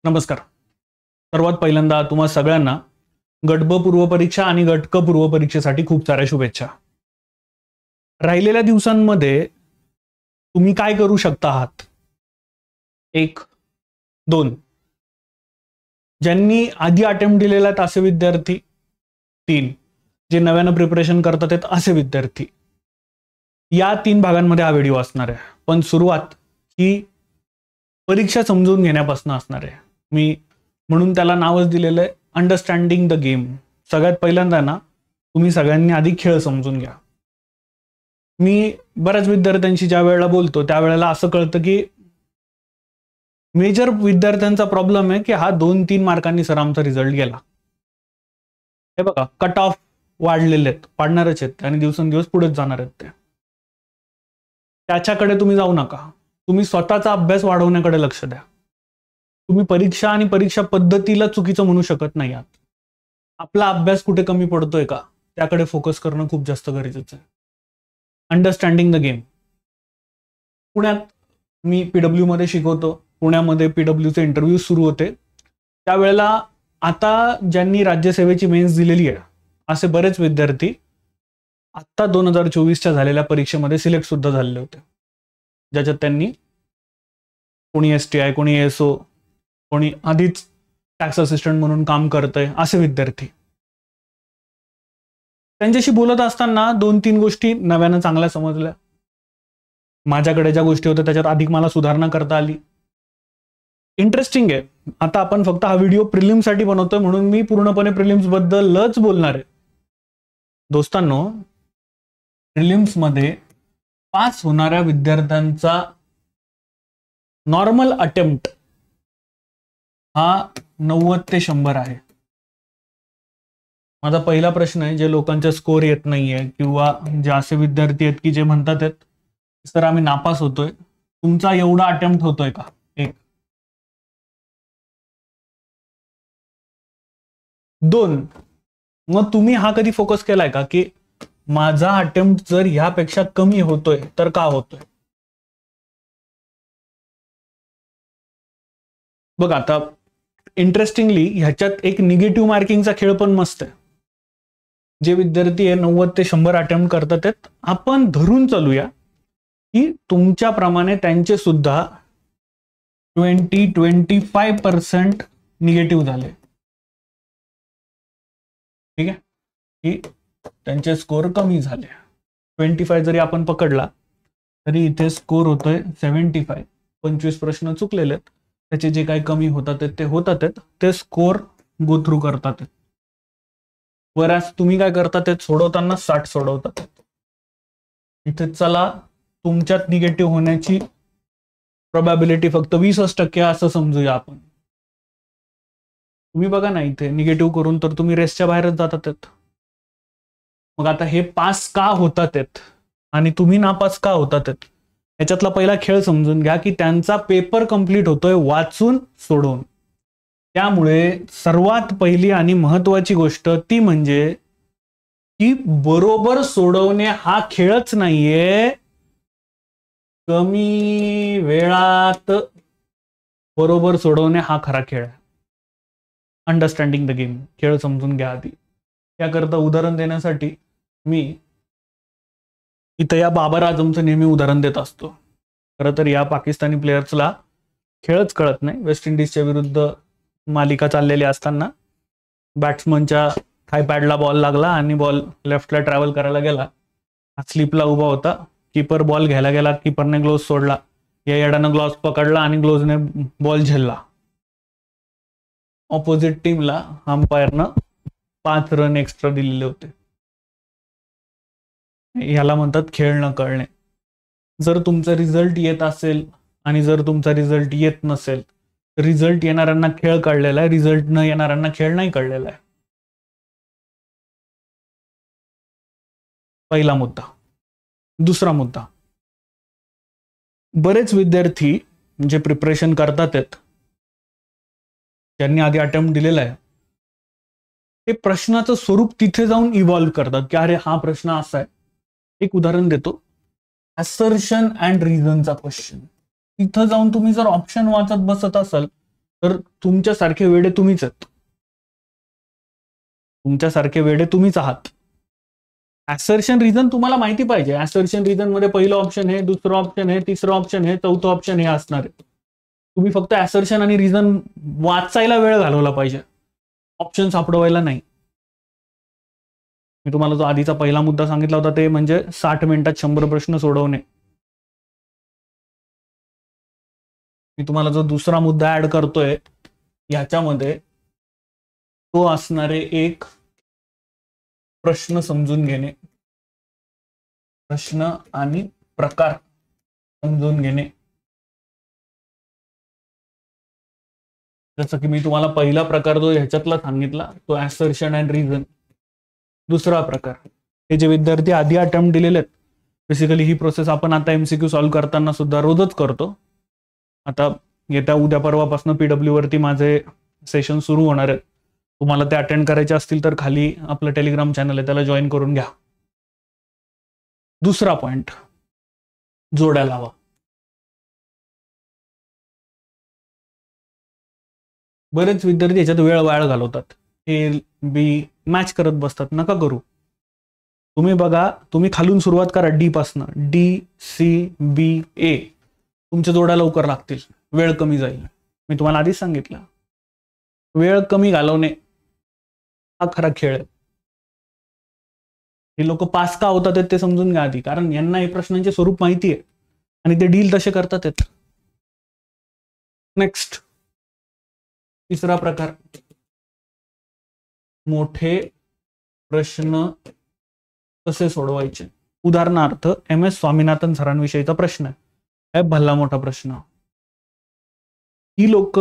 नमस्कार. सर्वात पहिल्यांदा तुम्हा सगळ्यांना गटब पूर्व परीक्षा आणि गटक पूर्व परीक्षेसाठी खूप साऱ्या शुभेच्छा. राहिलेल्या दिवसांमध्ये तुम्ही काय करू शकता आहात? 1, 2 ज्यांनी आधी अटेम्प्ट दिलेला आहेत असे विद्यार्थी, 3 जे नव्यानं प्रिपरेशन करतात आहेत असे विद्यार्थी. या 3 भागांमध्ये हा व्हिडिओ असणार आहे. पण सुरुवात ही परीक्षा समजून घेण्यापासून असणार आहे. मी म्हणून त्याला नावच दिलेलं आहे अंडरस्टँडिंग द गेम. सगळ्यात पहिल्यांदा ना तुम्ही सगळ्यांनी आधी खेळ समजून घ्या. मी बऱ्याच विद्यार्थ्यांशी ज्या वेळेला बोलतो त्यावेळेला असं कळतं की मेजर विद्यार्थ्यांचा प्रॉब्लेम आहे की हा 2-3 मार्कांनी सर आमचा रिझल्ट गेला. हे बघा, कट ऑफ वाढलेले आहेत, वाढणारच आहेत आणि दिवसेंदिवस पुढेच जाणार आहेत. त्याच्याकडे तुम्ही जाऊ नका. तुम्ही स्वतःचा अभ्यास वाढवण्याकडे लक्ष द्या. तुम्ही परीक्षा आणि परीक्षा पद्धतीला चुकीचं म्हणू शकत नाही आहात. आपला अभ्यास कुठे कमी पडतोय का त्याकडे फोकस करणं खूप जास्त गरजेचं आहे. Understanding the game. पुण्यात मी पीडब्ल्यू मध्ये शिकवतो. पुण्यामध्ये पीडब्ल्यूचे इंटरव्ह्यू सुरू होते त्यावेळेला आता ज्यांनी राज्यसेवेची मेन्स दिलेली आहे असे बरेच विद्यार्थी आता 2024च्या झालेल्या परीक्षेमध्ये सिलेक्ट सुद्धा झालेले होते, ज्याच्यात त्यांनी कोणी STI, कोणी ASO, कोणी आधीच टॅक्स असिस्टंट म्हणून काम करतंय असे विद्यार्थी. त्यांच्याशी बोलत असताना 2-3 गोष्टी नव्यानं चांगल्या समजल्या. माझ्याकडे ज्या गोष्टी होत्या त्याच्यात अधिक मला सुधारणा करता आली. इंटरेस्टिंग आहे. आता आपण फक्त हा व्हिडिओ प्रिलिम्ससाठी बनवतोय म्हणून मी पूर्णपणे प्रिलिम्स बद्दलच बोलणार आहे. दोस्तांनो, प्रिलिम्स मध्ये पास होणाऱ्या विद्यार्थ्यांचा नॉर्मल अटेम्प्ट हा 90 ते 100 आहे. माझा पहिला प्रश्न आहे, जे लोकांचा स्कोर येत नाहीये किंवा जे असे विद्यार्थी आहेत की जे म्हणतात आहेत सर आम्ही नापास होतोय, तुमचा एवढा अटेम्प्ट होतोय का? 1. 2 मग तुम्ही हा कधी फोकस केलाय का की माझा अटेम्प्ट जर ह्यापेक्षा कमी होतोय तर का होतोय? बघ, आता इंटरेस्टिंगली ह्याच्यात एक निगेटिव्ह मार्किंगचा खेळ पण मस्त आहे. जे विद्यार्थी 90 ते 100 अटेम्प्ट करतात आहेत, आपण धरून चालूया की तुमच्याप्रमाणे त्यांचे सुद्धा 20-25% निगेटिव्ह झाले. ठीक आहे, की त्यांचे स्कोर कमी झाले. 25 जरी आपण पकडला तरी इथे स्कोर होतोय 75. 25 प्रश्न चुकलेले आहेत, त्याचे जे काही कमी होतात ते होतात ते स्कोर गो थ्रू करतात. वरास तुम्ही काय करता ते सोडवताना 60 सोडवतात. इथे चला तुमच्यात निगेटिव्ह होण्याची प्रोबॅबिलिटी फक्त 20% असं समजूया आपण. तुम्ही बघा ना, इथे निगेटिव्ह करून तर तुम्ही रेसच्या बाहेरच जातात. मग आता हे पास का होतात आहेत आणि तुम्ही नापास का होतात आहेत याच्यातला पहिला खेळ समजून घ्या की त्यांचा पेपर कंप्लीट होतोय वाचून सोडवून. त्यामुळे सर्वात पहिली आणि महत्वाची गोष्ट ती म्हणजे की बरोबर सोडवणे हा खेळच नाहीये. कमी वेळात बरोबर सोडवणे हा खरा खेळ आहे. Understanding the game. खेळ समजून घ्या आधी. त्याकरता उदाहरण देण्यासाठी मी इथं या बाबर आझमचं नेहमी उदाहरण देत असतो. खरं तर या पाकिस्तानी प्लेयर्सला खेळच कळत नाही. वेस्ट इंडिजच्या विरुद्ध मालिका चाललेली असताना बॅट्समनच्या थायपॅडला बॉल लागला आणि बॉल लेफ्टला ट्रॅव्हल करायला गेला. स्लिपला उभा होता. कीपर बॉल घ्यायला गेला, कीपरने ग्लोव्ज सोडला, या येडानं ग्लोव्ज पकडला आणि ग्लोव्जने बॉल झेलला. ऑपोजिट टीमला अंपायरनं 5 रन एक्स्ट्रा दिलेले होते. याला म्हणतात खेळ न कळणे. जर तुमचा रिझल्ट येत असेल आणि जर तुमचा रिझल्ट येत नसेल, रिझल्ट येणाऱ्यांना खेळ कळलेला आहे, रिझल्ट न येणाऱ्यांना खेळ नाही कळलेला आहे. पहिला मुद्दा. दुसरा मुद्दा, बरेच विद्यार्थी जे प्रिपरेशन करतात आहेत, ज्यांनी आधी अटेम्प्ट दिलेला आहे, ते प्रश्नाचं स्वरूप तिथे जाऊन इव्हॉल्व्ह करतात की अरे हा प्रश्न असा आहे. एक उदाहरण देतो, असर्शन अँड रिझनचा क्वेश्चन. तिथं जाऊन तुम्ही जर ऑप्शन वाचत बसत असाल तर तुमच्यासारखे वेडे तुम्हीच आहेत, तुमच्यासारखे वेडे तुम्हीच आहात. ऍसर्शन रिझन तुम्हाला माहिती पाहिजे. ऍसर्शन रिझन मध्ये पहिलं ऑप्शन हे, दुसरं ऑप्शन हे, तिसरं ऑप्शन हे, चौथं ऑप्शन हे असणार आहे. तुम्ही फक्त ऍसर्शन आणि रिझन वाचायला वेळ घालवला पाहिजे, ऑप्शन सापडवायला नाही. मी तुम्हाला जो आधीचा पहिला मुद्दा सांगितला होता ते म्हणजे 60 मिनिटात 100 प्रश्न सोडवणे. मी तुम्हाला जो दुसरा मुद्दा ऍड करतोय याच्यामध्ये तो असणारे एक प्रश्न समजून घेणे, प्रश्न आणि प्रकार समजून घेणे. जसं की मी तुम्हाला पहिला प्रकार जो ह्याच्यातला सांगितला तो ऍसर्शन अँड रिझन. दुसरा प्रकार, हे जे विद्यार्थी आधी अटेम्प्ट दिलेले आहेत, बेसिकली ही प्रोसेस आपण आता MCQ सॉल्व्ह करताना सुद्धा रोजच करतो. आता येत्या उद्या परवापासून PW वरती माझे सेशन सुरू होणार आहेत. तुम्हाला ते अटेंड करायचे असतील तर खाली आपलं टेलिग्राम चॅनल आहे, त्याला जॉईन करून घ्या. दुसरा पॉइंट, जोड्या लावा. बरेच विद्यार्थी याच्यात वेळ वाया घालवतात, A B मॅच करत बसतात. नका करू. तुम्ही बघा, तुम्ही खालून सुरुवात करा, D पासनं, D C B A. तुमच्या जोड्या लवकर लागतील, वेळ कमी जाईल. मी तुम्हाला आधीच सांगितलं, वेळ कमी घालवणे हा खरा खेळ आहे. हे लोक पास का होतात ते समजून घ्या आधी, कारण यांना हे प्रश्नांचे स्वरूप माहिती आहे आणि ते डील तसे करतात. नेक्स्ट, तिसरा प्रकार, मोठे प्रश्न कसे सोडवायचे. उदाहरणार्थ MS स्वामीनाथन सरांविषयीचा प्रश्न आहे, भला मोठा प्रश्न. ही लोक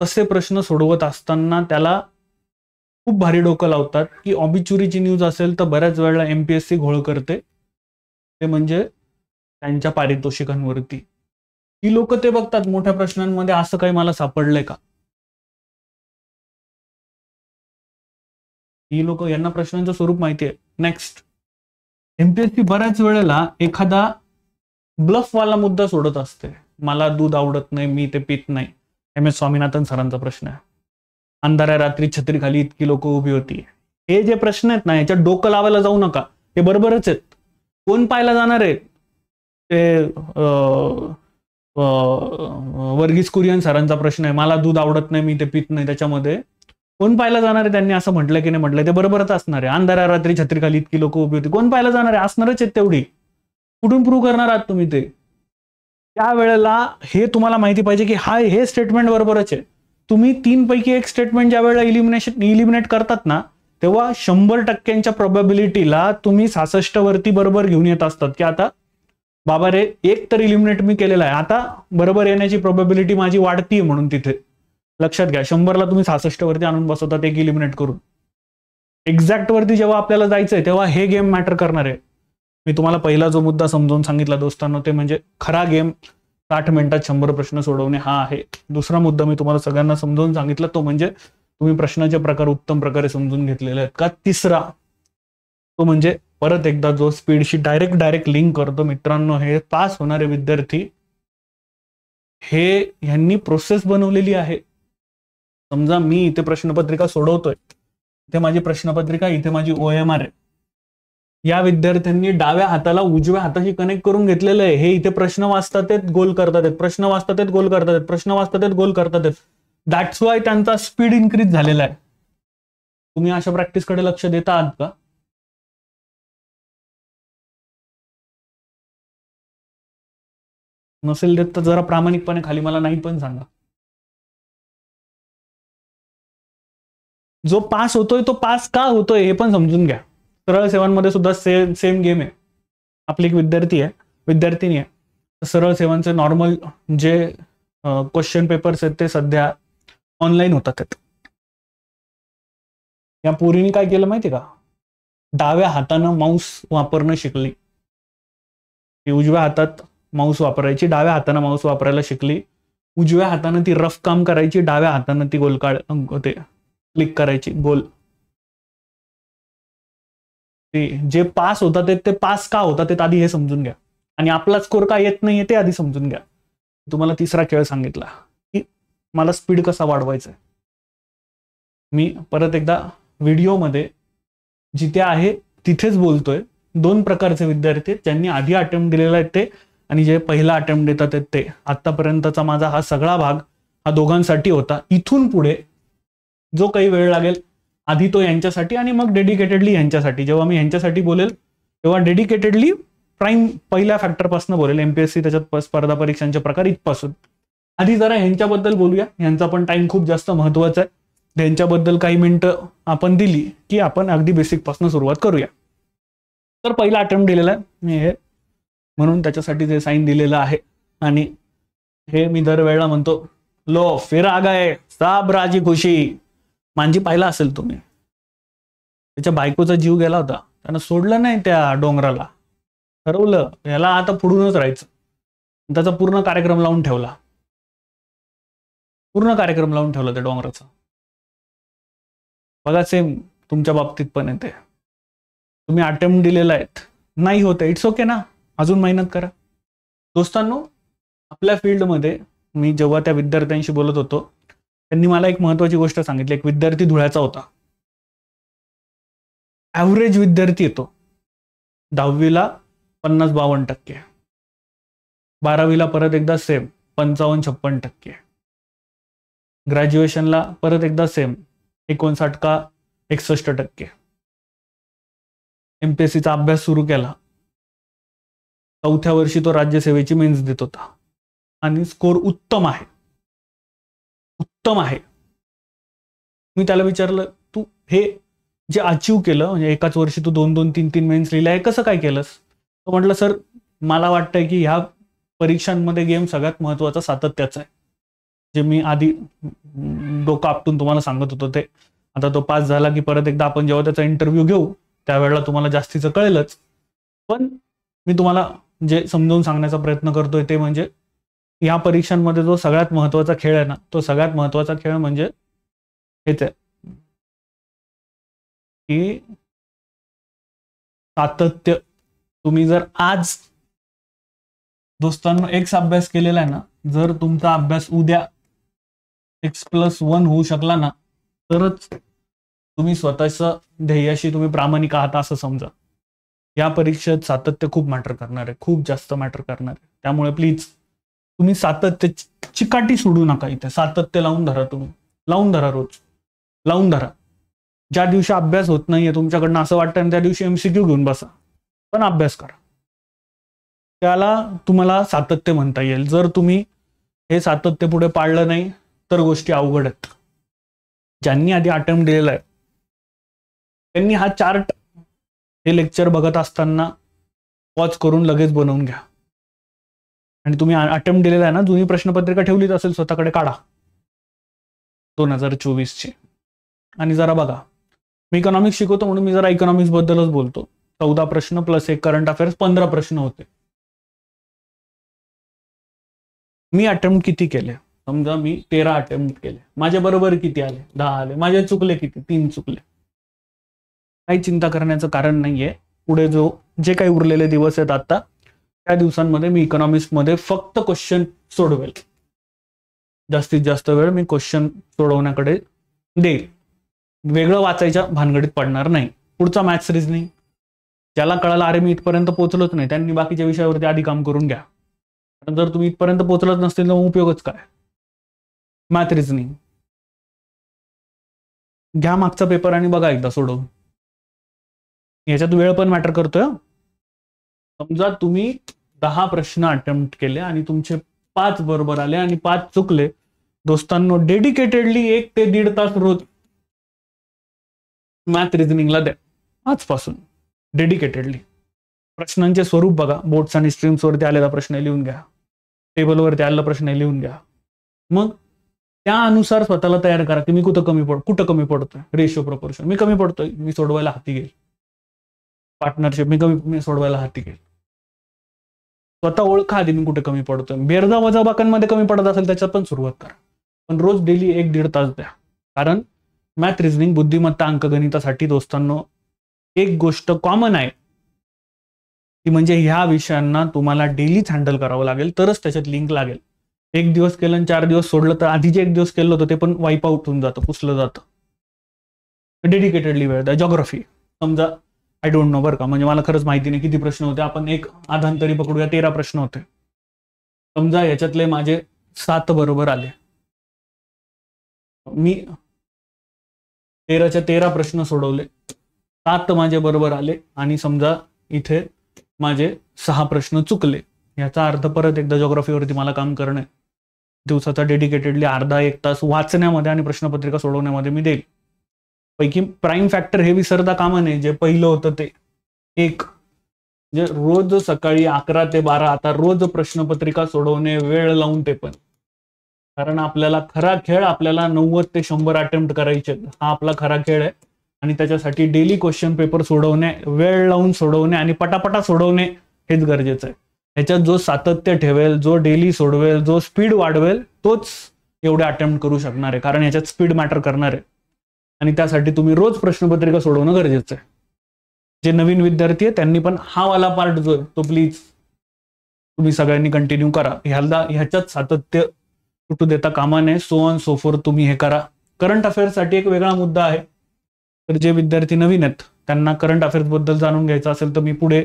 तसे प्रश्न सोडवत असताना त्याला खूप भारी डोकं लावतात की ऑबिच्युरीची न्यूज असेल तर बऱ्याच वेळेला MPSC घोळ करते, ते म्हणजे त्यांच्या पारितोषिकांवरती. ही लोक ते बघतात मोठ्या प्रश्नांमध्ये असं काही मला सापडलंय का. ही लोक, यांना प्रश्नांचं स्वरूप माहिती आहे. नेक्स्ट, MPSC बऱ्याच वेळेला एखादा ब्लफवाला मुद्दा सोडत असते. मला दूध आवडत नाही, मी ते पित नाही, MS स्वामीनाथन सरांचा प्रश्न आहे. अंधाऱ्या रात्री छत्री खाली इतकी लोक उभी होती. हे जे प्रश्न आहेत ना, याच्यात डोकं लावायला जाऊ नका, हे बरोबरच आहेत. कोण पाहायला जाणार आहे ते. वर्गीस कुरियन सरांचा प्रश्न आहे, मला दूध आवडत नाही, मी ते पित नाही, त्याच्यामध्ये कोण पाहायला जाणार आहे. त्यांनी असं म्हटलं की नाही म्हटलं, ते बरोबरच असणार आहे. अंधाऱ्या रात्री छत्री खाली इतकी लोक उभी होती, कोण पाहायला जाणार आहे, असणारच आहेत तेवढी. कुठून प्रूव्ह करणार आहात तुम्ही ते. त्यावेळेला हे तुम्हाला माहिती पाहिजे की हे स्टेटमेंट बरोबरच आहे. तुम्ही 3 पैकी एक स्टेटमेंट ज्या वेळेला इलिमिनेट करतात ना, तेव्हा 100% प्रोबॅबिलिटीला तुम्ही 66 वरती बरोबर घेऊन येत असतात की आता बाबा रे, एक तर इलिमिनेट मी केलेला आहे, आता बरोबर येण्याची प्रोबॅबिलिटी माझी वाढतीये. म्हणून तिथे लक्षात घ्या, 100ला तुम्ही 66 वरती आणून बसवतात एक इलिमिनेट करून. एक्झॅक्ट वरती जेव्हा आपल्याला जायचंय तेव्हा हे गेम मॅटर करणार आहे. मी तुम्हाला पहिला जो मुद्दा समजावून सांगितला दोस्तांनो, ते म्हणजे खरा गेम 60 मिनिटात 100 प्रश्न सोडवणे हा आहे. दुसरा मुद्दा मी तुम्हाला सगळ्यांना समजावून सांगितला, तो म्हणजे तुम्ही प्रश्नाचे प्रकार उत्तम प्रकारे समजून घेतलेले आहेत का. तिसरा, तो म्हणजे परत एकदा जो स्पीडशी डायरेक्ट लिंक करतो. मित्रांनो, हे पास होणारे विद्यार्थी हे ह्यांनी प्रोसेस बनवलेली आहे. समजा मी इथे प्रश्नपत्रिका सोडवतोय, इथे माझी प्रश्नपत्रिका, इथे माझी OMR आहे. या विद्यार्थ्यांनी डाव्या हाताला उजव्या हाताशी कनेक्ट करून घेतलेलं आहे. हे इथे प्रश्न वाचतात आहेत, गोल करतात आहेत, प्रश्न वाचतात आहेत, गोल करतात आहेत, प्रश्न वाचतात आहेत, गोल करतात आहेत. दॅट्स वाय त्यांचा स्पीड इन्क्रीज झालेला आहे. तुम्ही अशा प्रॅक्टिसकडे लक्ष देता आहात का. नसेल देत तर जरा प्रामाणिकपणे खाली मला नाही पण सांगा. जो पास होतोय तो पास का होतोय हे पण समजून घ्या. सरळ सेवांमध्ये सुद्धा सेम गेम आहे. आपली एक विद्यार्थिनी आहे. सरळ सेवांचे नॉर्मल जे क्वेश्चन पेपर्स आहेत ते सध्या ऑनलाईन होतात. या पोरीने काय केलं माहिती का, डाव्या हातानं माऊस वापरणं शिकली. ती उजव्या हातात माऊस वापरायची, डाव्या हातानं माऊस वापरायला शिकली. उजव्या हातानं ती रफ काम करायची, डाव्या हातानं ती ते क्लिक करायची गोल. जे पास होतात ते पास का होतात ते आधी हे समजून घ्या, आणि आपला स्कोर का येत नाहीये ते आधी समजून घ्या. तुम्हाला तिसरा खेळ सांगितला की मला स्पीड कसा वाढवायचा आहे. मी परत एकदा व्हिडिओमध्ये जिथे आहे तिथेच बोलतोय. 2 प्रकारचे विद्यार्थी आहेत, ज्यांनी आधी अटेम्प्ट दिलेला आहे ते आणि जे पहिला अटेम्प्ट देतात आहेत ते. आतापर्यंतचा माझा हा सगळा भाग हा दोघांसाठी होता. इथून पुढे जो काही वेळ लागेल आधी तो यांच्यासाठी आणि मग डेडिकेटेडली यांच्यासाठी. जेव्हा मी यांच्यासाठी बोलेल तेव्हा डेडिकेटेडली प्राईम पहिल्या फॅक्टरपासून बोलेल, एमपीएससी त्याच्यात स्पर्धा परीक्षांचे प्रकार इथपासून. आधी जरा यांच्याबद्दल बोलूया. यांचा पण टाइम खूप जास्त महत्वाचा आहे. त्यांच्याबद्दल काही मिनिटं आपण दिली की आपण अगदी बेसिक पासून सुरुवात करूया. तर पहिला अटेम्प्ट दिलेला आहे मी हे, म्हणून त्याच्यासाठी ते साईन दिलेलं आहे. आणि हे मी दरवेळेला म्हणतो, लो फिर आ गए साब राजी खुशी. मांजी पाहिला असेल तुम्ही, त्याच्या बायकोचा जीव गेला होता, त्यानं सोडलं नाही त्या डोंगराला. ठरवलं याला आता पुढूनच राहायचं. त्याचा पूर्ण कार्यक्रम लावून ठेवला, त्या डोंगराचा. बघा सेम तुमच्या बाबतीत पण येते. तुम्ही अटेम्प्ट दिलेला आहेत, नाही होते, इट्स ओके ना, अजून मेहनत करा. दोस्तांनो, आपल्या फील्डमध्ये मी जेव्हा त्या विद्यार्थ्यांशी बोलत होतो त्यांनी मला एक महत्वाची गोष्ट सांगितली. एक विद्यार्थी धुळ्याचा होता. ॲव्हरेज विद्यार्थी येतो 10वीला 50-52%, 12वीला परत एकदा सेम 55-56%, ग्रॅज्युएशनला परत एकदा सेम 59 का 61%. एमपीएससीचा अभ्यास सुरू केला, 4थ्या वर्षी तो राज्यसेवेची मेन्स देत होता आणि स्कोर उत्तम आहे. मी त्याला विचारलं, तू हे जे अचीव केलं, म्हणजे एकाच वर्षी तू 2-2, 3-3 मेन्स लिहिल्या, हे कसं काय केलंस? तो म्हटलं, सर मला वाटतंय की ह्या परीक्षांमध्ये गेम सगळ्यात महत्वाचा सातत्याचा आहे. जे मी आधी डोकं आपटून तुम्हाला सांगत होतो ते. आता तो पास झाला की परत एकदा आपण जेव्हा त्याचा इंटरव्ह्यू घेऊ त्यावेळेला तुम्हाला जास्तीचं कळेलच. पण मी तुम्हाला जे समजावून सांगण्याचा प्रयत्न करतोय ते म्हणजे या परीक्षांमध्ये जो सगळ्यात महत्वाचा खेळ आहे ना, तो सगळ्यात महत्वाचा खेळ म्हणजे हेच आहे की सातत्य. तुम्ही जर आज दोस्तांनो एक्स अभ्यास केलेला आहे ना, जर तुमचा अभ्यास उद्या x+1 होऊ शकला ना, तरच तुम्ही स्वतःच्या ध्येयाशी तुम्ही प्रामाणिक आहात असं समजा. या परीक्षेत सातत्य खूप मॅटर करणार आहे, खूप जास्त मॅटर करणार आहे. त्यामुळे प्लीज तुम्ही सातत्य चिकाटी सोडू नका. इथे सातत्य लावून धरा, तुम्ही लावून धरा, रोज लावून धरा. ज्या दिवशी अभ्यास होत नाहीये तुमच्याकडनं असं वाटतं त्या दिवशी MCQ घेऊन बसा, पण अभ्यास करा. त्याला तुम्हाला सातत्य म्हणता येईल. जर तुम्ही हे सातत्य पुढे पाळलं नाही तर गोष्टी अवघड आहेत. ज्यांनी आधी अटेम्प्ट दिलेला आहे त्यांनी हा चार्ट हे लेक्चर बघत असताना पॉज करून लगेच बनवून घ्या. आणि तुम्ही अटेम्प्ट दिलेला आहे ना, जुनी प्रश्नपत्रिका ठेवलीच असेल स्वतःकडे, काढा 2024ची आणि जरा बघा. मी इकॉनॉमिक्स शिकवतो म्हणून मी जरा इकॉनॉमिक्स बद्दलच बोलतो. 14 प्रश्न प्लस एक करंट अफेअर्स, 15 प्रश्न होते. मी अटेम्प्ट किती केले? समजा मी 13 अटेम्प्ट केले, माझ्या बरोबर किती आले? 10 आले. माझे चुकले किती? 3 चुकले. काही चिंता करण्याचं कारण नाहीये. पुढे जे काही उरलेले दिवस आहेत आता, त्या दिवसांमध्ये मी इकॉनॉमिक्स मध्ये फक्त क्वेश्चन सोडवेल. जास्तीत जास्त वेळ मी क्वेश्चन सोडवण्याकडे देईल. वेगळं वाचायच्या भानगडीत पडणार नाही. पुढचा मॅथ्स रिझनिंग, ज्याला कळालं अरे मी इथपर्यंत पोहोचलोच नाही, त्यांनी बाकीच्या विषयावरती आधी काम करून घ्या. जर तुम्ही इथपर्यंत पोहोचलच नसतील तर उपयोगच काय? मॅथ रिझनिंग घ्या मागचा पेपर आणि बघा एकदा सोडवून. याच्यात वेळ पण मॅटर करतोय. समजा तुम्ही 10 प्रश्न अटेम्प्ट केले आणि तुमचे 5 बरोबर आले आणि 5 चुकले. दोस्तांनो, डेडिकेटेडली 1 ते 1.5 तास रोज मॅथ रिझनिंगला द्या आजपासून. डेडिकेटेडली प्रश्नांचे स्वरूप बघा. बोर्ड्स आणि स्ट्रीम्स वरती आलेला प्रश्न लिहून घ्या, टेबलवरती आलेला प्रश्न लिहून घ्या. मग त्यानुसार स्वतःला तयार करा की मी कुठं कमी पडतोय. रेशिओ प्रपोर्शन मी कमी पडतोय, मी सोडवायला हाती घेईल. पार्टनरशिप मी सोडवायला हाती घेईल. स्वतः ओळखा आधी मी कुठे कमी पडतोय. बेरजा वजाबाकांमध्ये कमी पडत असेल त्याच्यात पण सुरुवात करा. पण रोज डेली 1-1.5 तास द्या. कारण मॅथ रिझनिंग, बुद्धिमत्ता अंकगणितासाठी दोस्तांनो एक गोष्ट कॉमन आहे ती म्हणजे ह्या विषयांना तुम्हाला डेलीच हँडल करावं लागेल, तरच त्याच्यात लिंक लागेल. एक दिवस केलं आणि 4 दिवस सोडलं तर आधी जे एक दिवस केलं होतं ते पण वाईप आउट होऊन जातं, पुसलं जातं. डेडिकेटेडली वेळ द्या. जॉग्राफी समजा आय डोंट नो बरं का, म्हणजे मला खरंच माहिती नाही किती प्रश्न होते, आपण एक आधांतरी पकडूया 13 प्रश्न होते. समजा याच्यातले माझे 7 बरोबर आले, मी 13च्या 13 प्रश्न सोडवले, 7 माझे बरोबर आले आणि समजा इथे माझे 6 प्रश्न चुकले. याचा अर्थ परत एकदा जॉग्राफीवरती मला काम करणं, दिवसाचा डेडिकेटेडली अर्धा एक तास वाचण्यामध्ये आणि प्रश्नपत्रिका सोडवण्यामध्ये मी देईल. पैकी प्राईम फॅक्टर हे विसरता कामा नये, जे पहिलं होतं ते एक, जे रोज सकाळी 11 ते 12 आता रोज प्रश्नपत्रिका सोडवणे, वेळ लावून ते पण, कारण आपल्याला खरा खेळ आपल्याला 90 ते 100 अटेम्प्ट करायचे, हा आपला खरा खेळ आहे. आणि त्याच्यासाठी डेली क्वेश्चन पेपर सोडवणे, वेळ लावून सोडवणे आणि पटापटा सोडवणे हेच गरजेचं आहे. ह्याच्यात जो सातत्य ठेवेल, जो डेली सोडवेल, जो स्पीड वाढवेल, तोच एवढे अटेम्प्ट करू शकणार आहे, कारण याच्यात स्पीड मॅटर करणार आहे. आणि त्यासाठी तुम्ही रोज प्रश्नपत्रिका सोडवणं गरजेचं आहे. जे नवीन विद्यार्थी आहे त्यांनी पण हा वाला पार्ट जो आहे तो प्लीज तुम्ही सगळ्यांनी कंटिन्यू करा. ह्याच्यात सातत्य सुटू देता कामा नये. सो ऑन सो फोर्थ तुम्ही हे करा. करंट अफेअर्ससाठी एक वेगळा मुद्दा आहे. तर जे विद्यार्थी नवीन आहेत त्यांना करंट अफेअर्स बद्दल जाणून घ्यायचं असेल तर मी पुढे,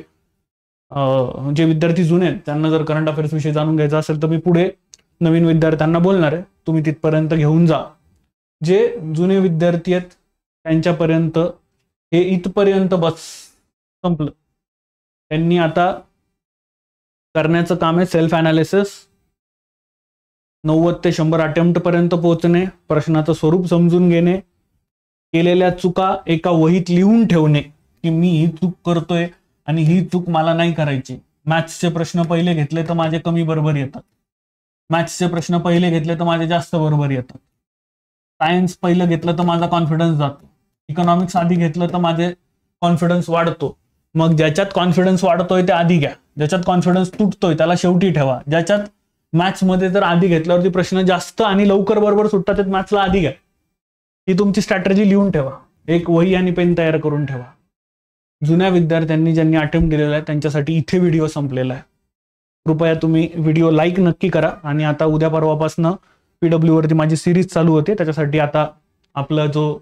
जे विद्यार्थी जुने आहेत त्यांना जर करंट अफेअर्स विषयी जाणून घ्यायचं असेल तर मी पुढे नवीन विद्यार्थ्यांना बोलणार आहे, तुम्ही तिथपर्यंत घेऊन जा. जे जुने विद्यार्थी आहेत त्यांच्यापर्यंत हे इथपर्यंत बस संपलं. त्यांनी आता करण्याचं काम आहे सेल्फ अनालिसिस, 90 ते 100 अटेम्प्ट पर्यंत पोहोचणे, प्रश्नाचं स्वरूप समजून घेणे, केलेल्या चुका एका वहीत लिहून ठेवणे की मी ही चूक करतोय आणि ही चूक मला नाही करायची. मॅथ्सचे प्रश्न पहिले घेतले तर माझे कमी बरोबर येतात, मॅथ्सचे प्रश्न पहिले घेतले तर माझे जास्त बरोबर येतात, सायन्स पहिलं घेतलं तर माझा कॉन्फिडन्स जातो, इकॉनॉमिक्स आधी घेतलं तर माझे कॉन्फिडन्स वाढतो. मग ज्याच्यात कॉन्फिडन्स वाढतोय ते आधी घ्या, ज्याच्यात कॉन्फिडन्स तुटतोय त्याला शेवटी ठेवा. ज्याच्यात मॅथ्समध्ये जर आधी घेतल्यावरती प्रश्न जास्त आणि लवकर बरोबर सुटतात ते मॅथ्सला आधी घ्या. ही तुमची स्ट्रॅटेजी लिहून ठेवा, एक वही आणि पेन तयार करून ठेवा. जुन्या विद्यार्थ्यांनी ज्यांनी अटेम्प्ट दिलेला आहे त्यांच्यासाठी इथे व्हिडिओ संपलेला आहे. कृपया तुम्ही व्हिडिओ लाईक नक्की करा. आणि आता उद्या परवापासून PW वरती माझी सिरीज चालू होते, त्याच्यासाठी आता आपला जो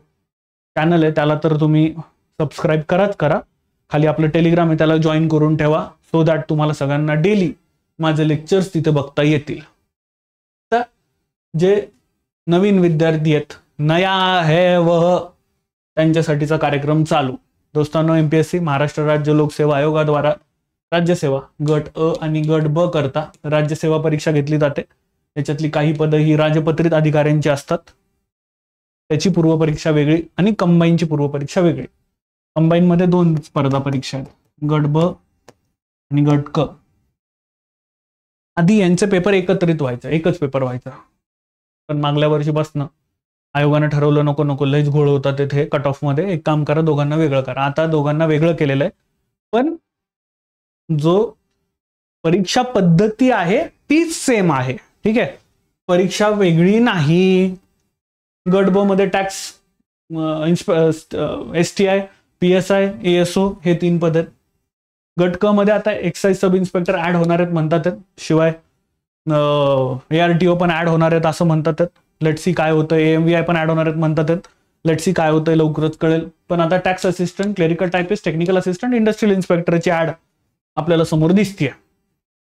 चॅनल आहे त्याला तर तुम्ही सबस्क्राईब करा. खाली आपलं टेलिग्राम आहे त्याला जॉईन करून ठेवा, सो दॅट तुम्हाला सगळ्यांना डेली माझे लेक्चर्स तिथे बघता येतील. तर जे नवीन विद्यार्थी आहेत, नया है वह, त्यांच्यासाठीचा कार्यक्रम चालू. दोस्तांनो, MPSC महाराष्ट्र राज्य लोकसेवा आयोगाद्वारा राज्यसेवा गट अ आणि गट ब करता राज्यसेवा परीक्षा घेतली जाते. त्याच्यातली काही पदं ही राजपत्रित अधिकाऱ्यांची असतात, त्याची पूर्वपरीक्षा वेगळी आणि कंबाईनची पूर्वपरीक्षा वेगळी. कंबाईनमध्ये 2 स्पर्धा परीक्षा आहेत, गट ब आणि गट क. आधी यांचे पेपर एकत्रित व्हायचं, एकच पेपर व्हायचा, पण मागल्या वर्षीपासून आयोगाने ठरवलं नको लयच घोळ होता तिथे कट ऑफ मध्ये, एक काम करा दोघांना वेगळं करा. आता दोघांना वेगळं केलेलं आहे, पण जो परीक्षा पद्धती आहे तीच सेम आहे. ठीक आहे, परीक्षा वेगळी नाही. गट ब मध्ये टॅक्स, STI, PSI, ASO हे 3 पद आहेत. गट क मध्ये आता एक्साइज सब इन्स्पेक्टर ऍड होणार आहेत म्हणतात, शिवाय ARTO पण ऍड होणार आहेत असं म्हणतात. लेट्स सी काय होतं. AMVI पण ऍड होणार आहेत म्हणतात. लेट्स सी काय होतंय, लवकरच कळेल. पण आता tax assistant, clerical typist, technical assistant, industrial इन्स्पेक्टरची ऍड आपल्याला समोर दिसतीये.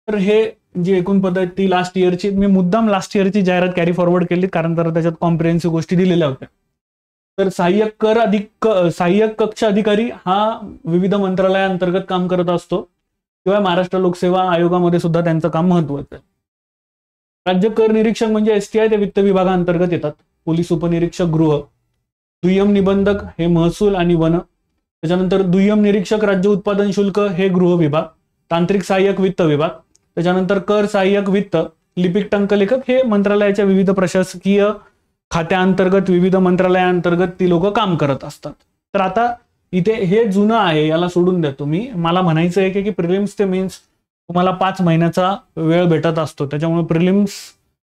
तर हे जी एकूण पद आहेत ती लास्ट इयरची, मी मुद्दाम लास्ट इयरची जाहिरात कॅरी फॉरवर्ड केली कारण तर त्याच्यात कॉम्प्रिहेन्सिव्ह गोष्टी दिलेल्या होत्या. तर सहाय्यक कक्ष अधिकारी हा विविध मंत्रालयाअंतर्गत काम करत असतो, शिवाय महाराष्ट्र लोकसेवा आयोगामध्ये सुद्धा त्यांचं काम महत्वाचं आहे. राज्य कर निरीक्षक म्हणजे STI ते वित्त विभागाअंतर्गत येतात. पोलीस उपनिरीक्षक गृह, दुय्यम निबंधक हे महसूल आणि वन, त्याच्यानंतर दुय्यम निरीक्षक राज्य उत्पादन शुल्क हे गृह विभाग, तांत्रिक सहाय्यक वित्त विभाग, त्याच्यानंतर कर सहाय्यक वित्त, लिपिक टंकलेखक हे मंत्रालयाच्या विविध प्रशासकीय खात्याअंतर्गत, विविध मंत्रालयाअंतर्गत ती लोक काम करत असतात. तर आता इथे हे जुनं आहे, याला सोडून द्या तुम्ही. मला म्हणायचं आहे की प्रिलिम्स ते मेन्स तुम्हाला 5 महिन्याचा वेळ भेटत असतो, त्याच्यामुळे प्रिलिम्स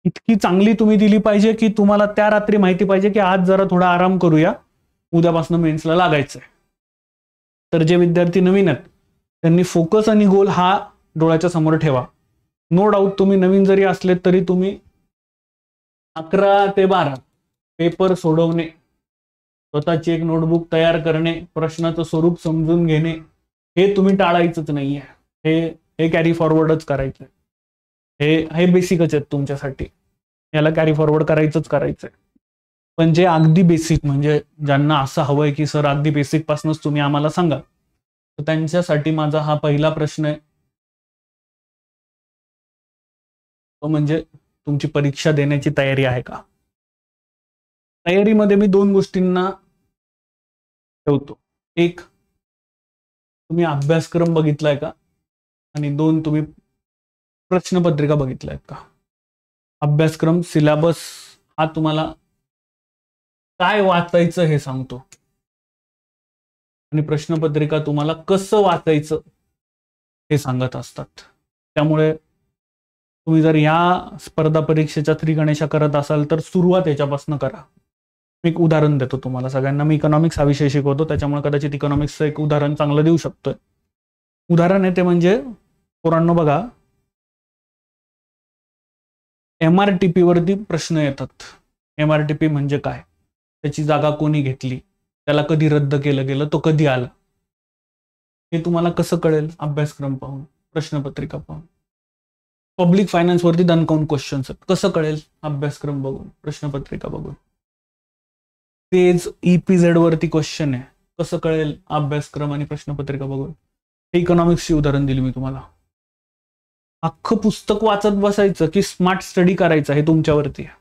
इतकी चांगली तुम्ही दिली पाहिजे की तुम्हाला त्या रात्री माहिती पाहिजे की आज जरा थोडा आराम करूया, उद्यापासून मेन्सला लागायचंय. तर जे विद्यार्थी नवीन आहेत त्यांनी फोकस आणि गोल हा डोळ्याच्या समोर ठेवा. नो डाऊट तुम्ही नवीन जरी असले तरी तुम्ही 11 ते 12 पेपर सोडवणे, स्वतःची एक नोटबुक तयार करणे, प्रश्नाचं स्वरूप समजून घेणे, हे तुम्ही टाळायचंच नाहीये. हे कॅरी फॉरवर्डच करायचंय. हे बेसिकच आहेत तुमच्यासाठी. याला कॅरी फॉरवर्ड करायचंय. पण जे अगदी बेसिक, म्हणजे ज्यांना असं हवंय की सर अगदी बेसिक पासूनच तुम्ही आम्हाला सांगा, तर त्यांच्यासाठी माझा हा पहिला प्रश्न आहे, तो म्हणजे तुमची परीक्षा देण्याची तयारी आहे का? तयारीमध्ये मी 2 गोष्टींना ठेवतो. एक, तुम्ही अभ्यासक्रम बघितलाय का? आणि 2, तुम्ही प्रश्नपत्रिका बघितल्यात का? अभ्यासक्रम सिलेबस हा तुम्हाला काय वाचायचं हे सांगतो, आणि प्रश्नपत्रिका तुम्हाला कसं वाचायचं हे सांगत असतात. त्यामुळे तुम्ही जर या स्पर्धा परीक्षेच्या त्रिगणेशा करत असाल तर सुरुवात याच्यापासून करा. मी एक उदाहरण देतो तुम्हाला सगळ्यांना. मी इकॉनॉमिक्स हा विषय शिकवतो, त्याच्यामुळे कदाचित इकॉनॉमिक्सचं एक उदाहरण चांगलं देऊ शकतोय. उदाहरण आहे ते म्हणजे, पोरांनो बघा, MRTP वरती प्रश्न येतात. MRTP म्हणजे काय, त्याची जागा कोणी घेतली, त्याला कधी रद्द केलं गेलं, तो कधी आला, हे तुम्हाला कसं कळेल? अभ्यासक्रम पाहून, प्रश्नपत्रिका पाहून. पब्लिक फायनान्स वरती दणकावून क्वेश्चन्स आहेत, कसं कळेल? अभ्यासक्रम बघून, प्रश्नपत्रिका बघून. तेच EPZ वरती क्वेश्चन आहे, कसं कळेल? अभ्यासक्रम आणि प्रश्नपत्रिका बघून. हे इकॉनॉमिक्सची उदाहरण दिली मी तुम्हाला. अख्खं पुस्तक वाचत बसायचं की स्मार्ट स्टडी करायचा हे तुमच्यावरती आहे.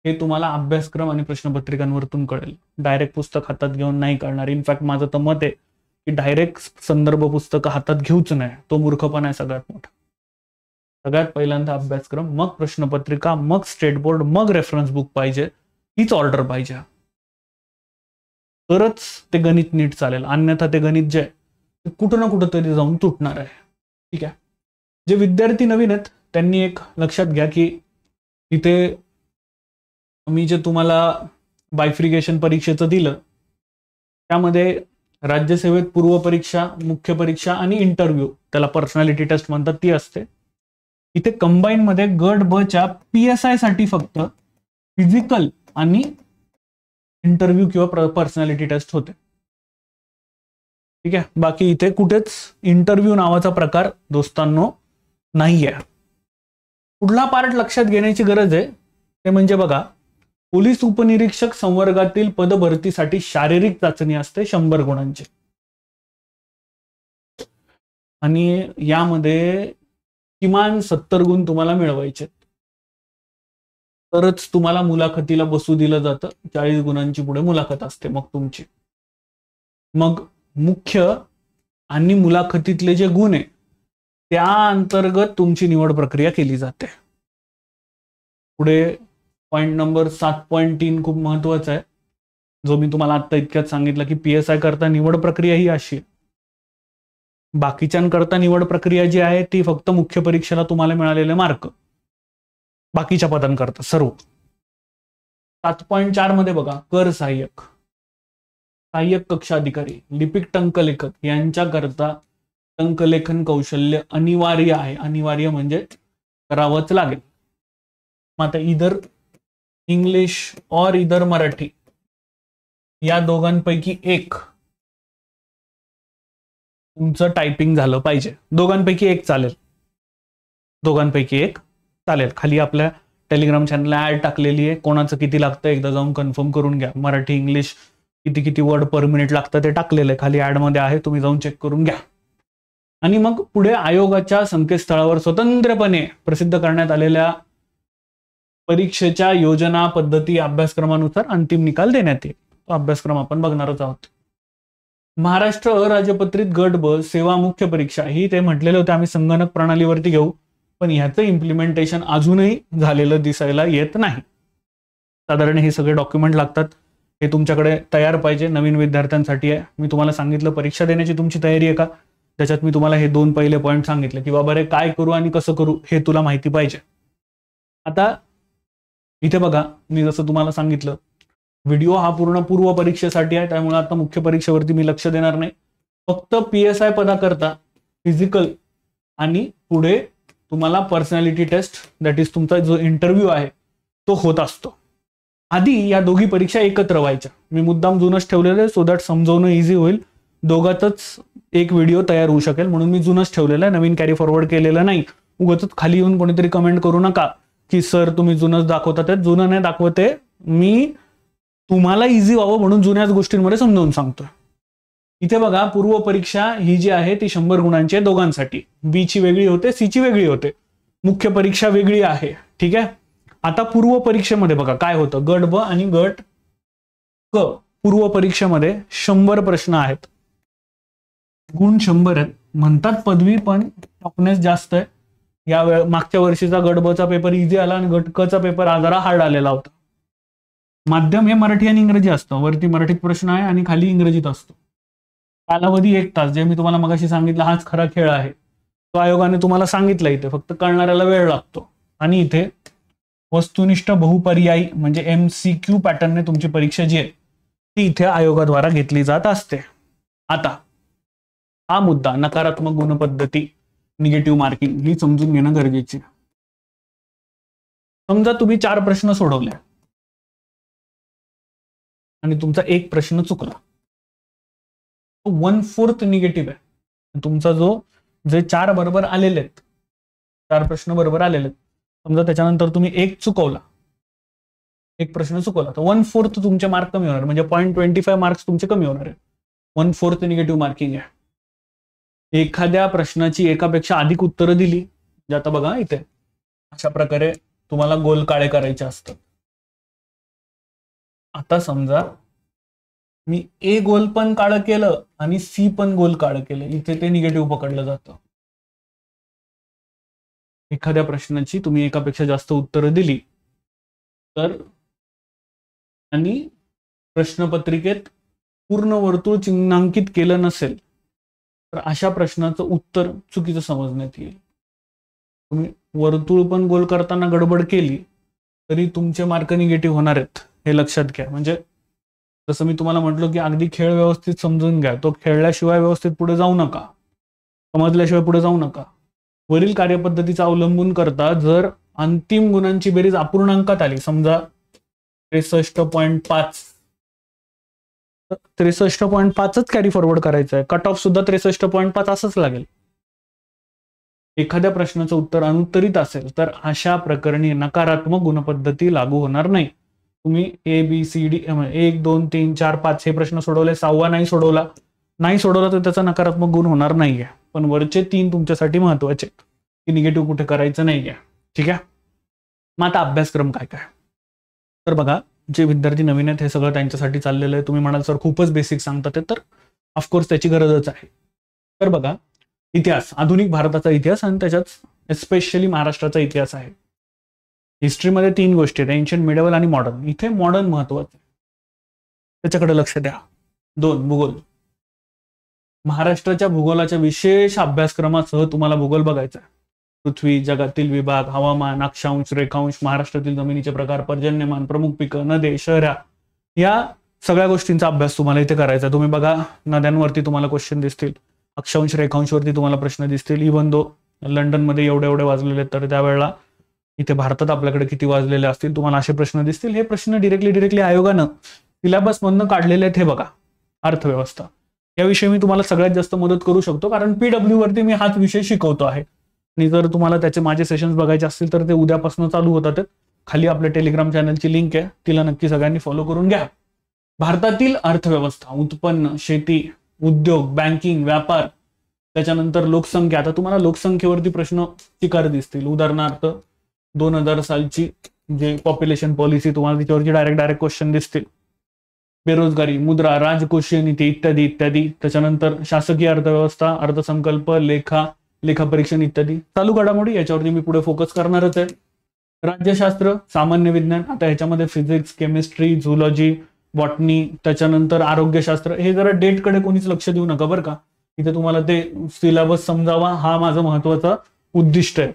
हे तुम्हाला अभ्यासक्रम आणि प्रश्नपत्रिकांवरतून कळेल. डायरेक्ट पुस्तक हातात घेऊन नाही कळणार. इनफॅक्ट माझं तर मत आहे की डायरेक्ट संदर्भ पुस्तक हातात घेऊच नाही, तो मूर्खपणा आहे सगळ्यात मोठा. सगळ्यात पहिल्यांदा अभ्यासक्रम, मग प्रश्नपत्रिका, मग स्टेट बोर्ड, मग रेफरन्स बुक पाहिजे. हीच ऑर्डर पाहिजे, तरच ते गणित नीट चालेल. अन्यथा ते गणित जे आहे कुठं ना कुठं तरी जाऊन तुटणार आहे. ठीक आहे. जे विद्यार्थी नवीन आहेत त्यांनी एक लक्षात घ्या की इथे मी जे तुम्हाला बायफ्रिकेशन परीक्षेचं दिलं, त्यामध्ये राज्यसेवेत पूर्व परीक्षा, मुख्य परीक्षा आणि इंटरव्ह्यू, त्याला पर्सनॅलिटी टेस्ट म्हणतात, ती असते. इथे कंबाईन मध्ये गट ब च्या PSI साठी फक्त फिजिकल आणि इंटरव्ह्यू किंवा पर्सनॅलिटी टेस्ट होते. ठीक आहे. बाकी इथे कुठेच इंटरव्ह्यू नावाचा प्रकार दोस्तांनो नाहीये. पुढला पार्ट लक्षात घेण्याची गरज आहे ते म्हणजे बघा, पोलीस उपनिरीक्षक संवर्गातील पदभरतीसाठी शारीरिक चाचणी असते 100 गुणांची, आणि यामध्ये किमान 70 गुण तुम्हाला मिळवायचे, तरच तुम्हाला मुलाखतीला बसू दिलं जातं. 40 गुणांची पुढे मुलाखत असते मग तुमची. मग मुख्य आणि मुलाखतीतले जे गुण आहे त्या अंतर्गत तुमची निवड प्रक्रिया केली जाते. पुढे पॉइंट नंबर 7.3 खूप महत्वाचा आहे, जो मी तुम्हाला आता इतक्यात सांगितलं की PSI करता निवड प्रक्रिया ही अशी आहे. बाकीच्यांकरता निवड प्रक्रिया जी आहे ती फक्त मुख्य परीक्षेला तुम्हाला मिळालेले मार्क, बाकीच्या पदांकरता सर्व. 7.4 मध्ये बघा, कर सहाय्यक, सहाय्यक कक्षा अधिकारी, लिपिक, टंकलेखक यांच्याकरता टंकलेखन कौशल्य अनिवार्य आहे. अनिवार्य म्हणजे करावंच लागेल. मग आता इधर इंग्लिश और इधर मराठी या दोघांपैकी एक तुमचं टायपिंग झालं पाहिजे. दोघांपैकी एक चालेल, दोघांपैकी एक चालेल. खाली आपल्या टेलिग्राम चॅनलला ऍड टाकलेली आहे, कोणाचं किती लागतं एकदा जाऊन कन्फर्म करून घ्या. मराठी इंग्लिश किती वर्ड पर मिनिट लागतं ते टाकलेलं आहे, खाली ऍड मध्ये आहे, तुम्ही जाऊन चेक करून घ्या. आणि मग पुढे आयोगाच्या संकेतस्थळावर स्वतंत्रपणे प्रसिद्ध करण्यात आलेल्या परीक्षेच्या योजना, पद्धती, अभ्यासक्रमानुसार अंतिम निकाल देण्यात येईल. तो अभ्यासक्रम आपण बघणारच आहोत. महाराष्ट्र अराजपत्रित गट ब सेवा मुख्य परीक्षा ही ते म्हटलेले होते आम्ही संगणक प्रणालीवरती घेऊ, पण ह्याचं इम्प्लिमेंटेशन अजूनही झालेलं दिसायला येत नाही. साधारण हे सगळे डॉक्युमेंट लागतात, हे तुमच्याकडे तयार पाहिजे. नवीन विद्यार्थ्यांसाठी आहे. मी तुम्हाला सांगितलं परीक्षा देण्याची तुमची तयारी आहे का, त्याच्यात मी तुम्हाला हे 2 पहिले पॉईंट सांगितले की बाबा रे काय करू आणि कसं करू हे तुला माहिती पाहिजे. आता इथे बघा, मी जसं तुम्हाला सांगितलं व्हिडिओ हा पूर्ण पूर्व परीक्षेसाठी आहे, त्यामुळे आता मुख्य परीक्षेवरती मी लक्ष देणार नाही. फक्त PSI पदाकरता फिजिकल आणि पुढे तुम्हाला पर्सनॅलिटी टेस्ट दॅट इज तुमचा जो इंटरव्ह्यू आहे तो होत असतो. आधी या दोघी परीक्षा एकत्र व्हायच्या. मी मुद्दाम जुनच ठेवलेलं आहे सो दॅट समजवणं इझी होईल, दोघातच एक व्हिडिओ तयार होऊ शकेल म्हणून मी जुनच ठेवलेलं आहे, नवीन कॅरी फॉरवर्ड केलेलं नाही. उगाच खाली येऊन कोणीतरी कमेंट करू नका की सर तुम्ही जुनच दाखवतात. जुनं नाही दाखवते मी, तुम्हाला इझी व्हावं म्हणून जुन्याच गोष्टींमध्ये समजावून सांगतोय. इथे बघा पूर्व परीक्षा ही जी आहे ती 100 गुणांची आहे दोघांसाठी. बी ची वेगळी होते, सी ची वेगळी होते, मुख्य परीक्षा वेगळी आहे. ठीक आहे. आता पूर्व परीक्षेमध्ये बघा काय होतं, गट ब आणि गट क पूर्व परीक्षेमध्ये 100 प्रश्न आहेत, गुण 100 आहेत. म्हणतात पदवी पण टफनेस जास्त आहे. या मागच्या वर्षीचा गट ब चा पेपर इझी आला आणि गट क चा पेपर जरा हार्ड आलेला होता. माध्यम हे मराठी आणि इंग्रजी असतं, वरती मराठीत प्रश्न आहे आणि खाली इंग्रजीत असतो. कालावधी 1 तास, जे मी तुम्हाला मगाशी सांगितलं हाच खरा खेळ आहे, तो आयोगाने तुम्हाला सांगितलं. इथे फक्त कळणाऱ्याला वेळ लागतो. आणि इथे वस्तुनिष्ठ बहुपर्यायी म्हणजे MCQ पॅटर्नने तुमची परीक्षा जी आहे ती इथे आयोगाद्वारा घेतली जात असते. आता हा मुद्दा नकारात्मक गुणपद्धती, निगेटिव्ह मार्किंग ही समजून घेणं गरजेचे. समजा तुम्ही 4 प्रश्न सोडवले आणि तुमचा एक प्रश्न चुकला, 1/4 निगेटिव्ह आहे. तुमचा जे 4 बरोबर आलेले आहेत, 4 प्रश्न बरोबर आलेले आहेत, समजा त्याच्यानंतर तुम्ही एक चुकवला, एक प्रश्न चुकवला तर 1/4 तुमचे मार्क कमी होणार, म्हणजे 0.25 मार्क्स तुमचे कमी होणार आहे. 1/4 निगेटिव्ह मार्किंग आहे. एखाद्या प्रश्नाची एकापेक्षा अधिक उत्तरं दिली, जे आता बघा इथे अशा प्रकारे तुम्हाला गोल काळे करायचे असतात. आता समजा मी ए गोल पण काळं केलं आणि सी पण गोल काळं केलं, इथे ते निगेटिव्ह पकडलं जातं. एखाद्या प्रश्नाची तुम्ही एकापेक्षा जास्त उत्तरं दिली तर आणि प्रश्नपत्रिकेत पूर्ण वर्तुळ चिन्हांकित केलं नसेल तर अशा प्रश्नाचं उत्तर चुकीचं समजण्यात येईल. तुम्ही वर्तुळ पण गोल करताना गडबड केली तरी तुमचे मार्क निगेटिव्ह होणार आहेत, हे लक्षात घ्या. म्हणजे जसं मी तुम्हाला म्हटलं की अगदी खेळ व्यवस्थित समजून घ्या, तो खेळल्याशिवाय व्यवस्थित पुढे जाऊ नका, समजल्याशिवाय पुढे जाऊ नका. वरील कार्यपद्धतीचा अवलंबून करता जर अंतिम गुणांची बेरीज अपूर्णांकात आली, समजा 63.5, 63.5च कॅरी फॉरवर्ड करायचं आहे, कट ऑफ सुद्धा 63.5 असंच लागेल. एखाद्या प्रश्नाचं उत्तर अनुत्तरित असेल तर अशा प्रकरणी नकारात्मक गुणपद्धती लागू होणार नाही. तुम्ही ABCD 1 2 3 4 5 हे प्रश्न सोडवले, 6वा नाही सोडवला तर त्याचा नकारात्मक गुण होणार नाहीये. पण वरचे 3 तुमच्यासाठी महत्वाचे, की निगेटिव्ह कुठे करायचं नाहीये. ठीक आहे. मग आता अभ्यासक्रम काय काय, तर बघा जे विद्यार्थी नवीन आहेत हे सगळं त्यांच्यासाठी चाललेलं आहे. तुम्ही म्हणाल सर खूपच बेसिक सांगतात, तर ऑफकोर्स त्याची गरजच आहे. तर बघा इतिहास, आधुनिक भारताचा इतिहास आणि त्याच्यात स्पेशली महाराष्ट्राचा इतिहास आहे. हिस्ट्रीमध्ये 3 गोष्टी आहेत, एन्शियंट, मिडेवल आणि मॉडर्न. इथे मॉडर्न महत्वाचं, त्याच्याकडे लक्ष द्या. 2 भूगोल, महाराष्ट्राच्या भूगोलाच्या विशेष अभ्यासक्रमासह तुम्हाला भूगोल बघायचा आहे. पृथ्वी, जगातील विभाग, हवामान, अक्षांश, रेखांश, महाराष्ट्रातील जमिनीचे प्रकार, पर्जन्यमान, प्रमुख पिकं, नद्या, शहरा, या सगळ्या गोष्टींचा अभ्यास तुम्हाला इथे करायचा. तुम्ही बघा नद्यांवरती तुम्हाला क्वेश्चन दिसतील, अक्षांश रेखांशवरती तुम्हाला प्रश्न दिसतील. इव्हन दो लंडनमध्ये एवढे वाजलेले तर त्यावेळेला इथे भारतात आपल्याकडे किती वाजलेले असतील, तुम्हाला असे प्रश्न दिसतील. हे प्रश्न डिरेक्टली आयोगानं सिलेबस मधनं काढलेले आहेत. हे बघा अर्थव्यवस्था, याविषयी मी तुम्हाला सगळ्यात जास्त मदत करू शकतो, कारण PW वरती मी हाच विषय शिकवतो आहे. आणि जर तुम्हाला त्याचे माझे सेशन्स बघायचे असतील तर ते उद्यापासून चालू होतात. खाली आपल्या टेलिग्राम चॅनलची लिंक आहे, तिला नक्की सगळ्यांनी फॉलो करून घ्या. भारतातील अर्थव्यवस्था, उत्पन्न, शेती, उद्योग, बँकिंग, व्यापार, त्याच्यानंतर लोकसंख्या. आता तुम्हाला लोकसंख्येवरती प्रश्न चिकार दिसतील. उदाहरणार्थ 2000 सालची जे पॉप्युलेशन पॉलिसी, तुम्हाला त्याच्यावरची डायरेक्ट क्वेश्चन दिसतील. बेरोजगारी, मुद्रा, राजकोषीय नीती इत्यादी इत्यादी. त्याच्यानंतर शासकीय अर्थव्यवस्था, अर्थसंकल्प, लेखापरीक्षण इत्यादी चालू घडामोडी, याच्यावरती मी पुढे फोकस करणारच आहे. राज्यशास्त्र, सामान्य विज्ञान, आता ह्याच्यामध्ये फिजिक्स, केमिस्ट्री, झुलॉजी, बॉटनी, त्याच्यानंतर आरोग्यशास्त्र. हे जरा डेटकडे कोणीच लक्ष देऊ नका बरं का, इथे तुम्हाला ते सिलेबस समजावा हा माझा महत्वाचा उद्दिष्ट आहे.